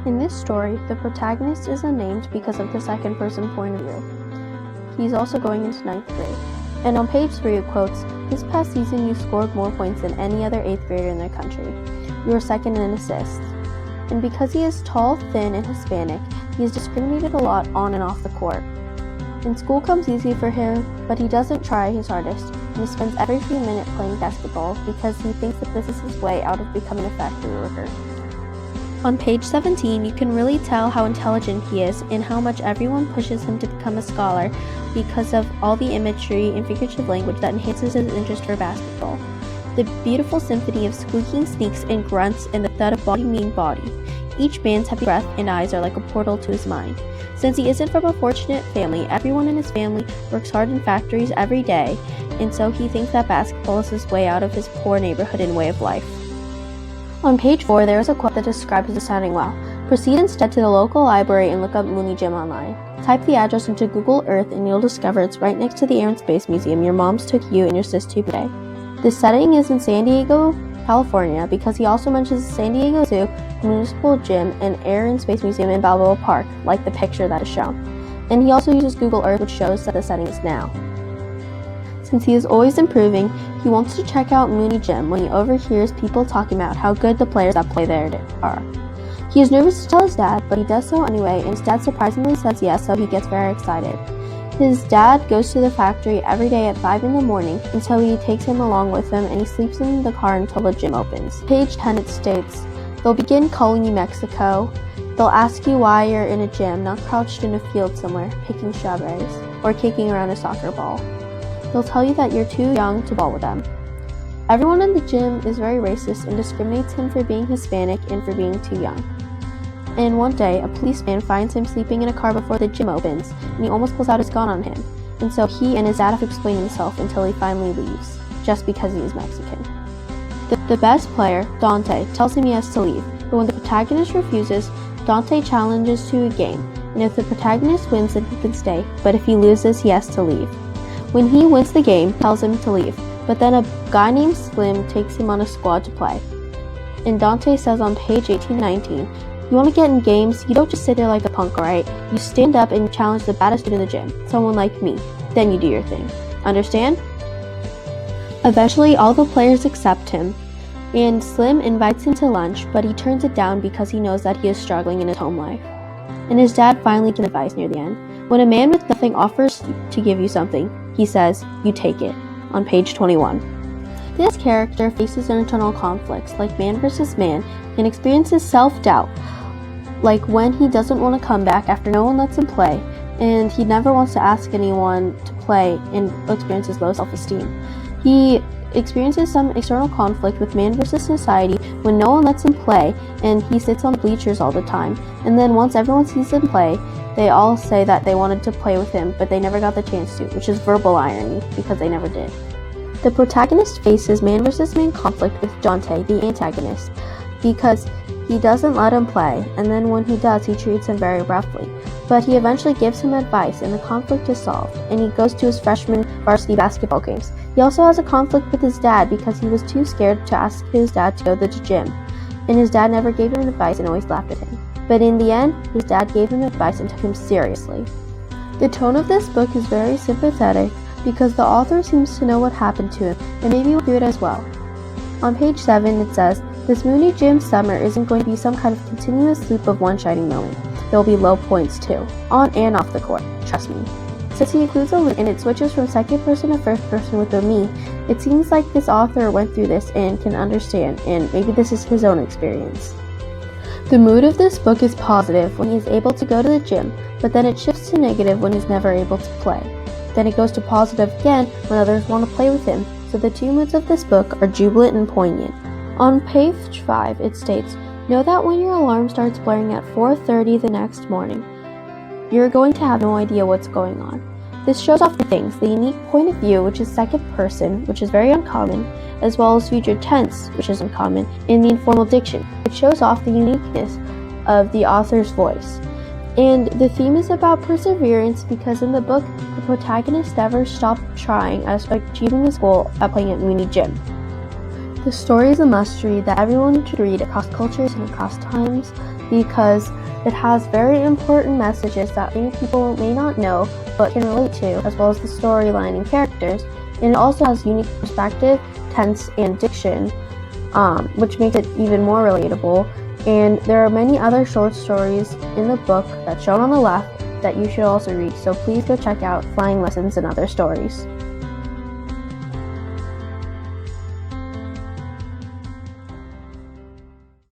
In this story, the protagonist is unnamed because of the second person point of view. He's also going into 9th grade. And on page 3 it quotes, "This past season you scored more points than any other 8th grader in their country. You were second in assists." And because he is tall, thin, and Hispanic, he is discriminated a lot on and off the court. And school comes easy for him, but he doesn't try his hardest, and he spends every few minutes playing basketball because he thinks that this is his way out of becoming a factory worker. On page 17, you can really tell how intelligent he is and how much everyone pushes him to become a scholar because of all the imagery and figurative language that enhances his interest for basketball. The beautiful symphony of squeaking sneaks and grunts and the thud of body mean body. Each man's heavy breath and eyes are like a portal to his mind. Since he isn't from a fortunate family, everyone in his family works hard in factories every day, and so he thinks that basketball is his way out of his poor neighborhood and way of life. On page 4, there is a quote that describes his sounding well. Proceed instead to the local library and look up Mooney Gym online. Type the address into Google Earth and you'll discover it's right next to the Air and Space Museum your moms took you and your sis to today. The setting is in San Diego, California, because he also mentions the San Diego Zoo, Municipal Gym, and Air and Space Museum in Balboa Park, like the picture that is shown. And he also uses Google Earth, which shows that the setting is now. Since he is always improving, he wants to check out Mooney Gym when he overhears people talking about how good the players that play there are. He is nervous to tell his dad, but he does so anyway, and his dad surprisingly says yes, so he gets very excited. His dad goes to the factory every day at 5 in the morning, and so he takes him along with him, and he sleeps in the car until the gym opens. Page 10 it states, "They'll begin calling you Mexico. They'll ask you why you're in a gym, not crouched in a field somewhere, picking strawberries, or kicking around a soccer ball. They'll tell you that you're too young to ball with them." Everyone in the gym is very racist and discriminates him for being Hispanic and for being too young. And one day, a policeman finds him sleeping in a car before the gym opens, and he almost pulls out his gun on him. And so he and his dad have to explain himself until he finally leaves, just because he is Mexican. The best player, Dante, tells him he has to leave, but when the protagonist refuses, Dante challenges to a game, and if the protagonist wins, then he can stay, but if he loses, he has to leave. When he wins the game, he tells him to leave, but then a guy named Slim takes him on a squad to play. And Dante says on page 18-19, "You want to get in games, you don't just sit there like a punk, alright? You stand up and challenge the baddest dude in the gym, someone like me. Then you do your thing. Understand?" Eventually, all the players accept him, and Slim invites him to lunch, but he turns it down because he knows that he is struggling in his home life. And his dad finally gives advice near the end. When a man with nothing offers to give you something, he says, "You take it," on page 21. This character faces internal conflicts, like man versus man, and experiences self-doubt, like when he doesn't want to come back after no one lets him play, and he never wants to ask anyone to play and experiences low self-esteem. He experiences some external conflict with man versus society when no one lets him play, and he sits on bleachers all the time, and then once everyone sees him play, they all say that they wanted to play with him, but they never got the chance to, which is verbal irony, because they never did. The protagonist faces man versus man conflict with Dante, the antagonist, because he doesn't let him play, and then when he does, he treats him very roughly. But he eventually gives him advice, and the conflict is solved, and he goes to his freshman varsity basketball games. He also has a conflict with his dad because he was too scared to ask his dad to go to the gym, and his dad never gave him advice and always laughed at him. But in the end, his dad gave him advice and took him seriously. The tone of this book is very sympathetic because the author seems to know what happened to him, and maybe will do it as well. On page 7 it says, "This Mooney Gym summer isn't going to be some kind of continuous loop of one shining moment. There will be low points too, on and off the court, trust me." Since he includes a loop and it switches from second person to first person with a me, it seems like this author went through this and can understand, and maybe this is his own experience. The mood of this book is positive when he is able to go to the gym, but then it shifts to negative when he's never able to play. Then it goes to positive again when others want to play with him, so the two moods of this book are jubilant and poignant. On page 5 it states, "Know that when your alarm starts blaring at 4:30 the next morning, you're going to have no idea what's going on." This shows off the things, the unique point of view, which is second person, which is very uncommon, as well as future tense, which is uncommon, and the informal diction, which shows off the uniqueness of the author's voice. And the theme is about perseverance because in the book, the protagonist never stopped trying as achieving his goal at playing at Mooney Gym. The story is a must-read that everyone should read across cultures and across times, because it has very important messages that many people may not know but can relate to, as well as the storyline and characters. And it also has unique perspective, tense, and diction, which makes it even more relatable. And there are many other short stories in the book that's shown on the left that you should also read, so please go check out Flying Lessons and Other Stories.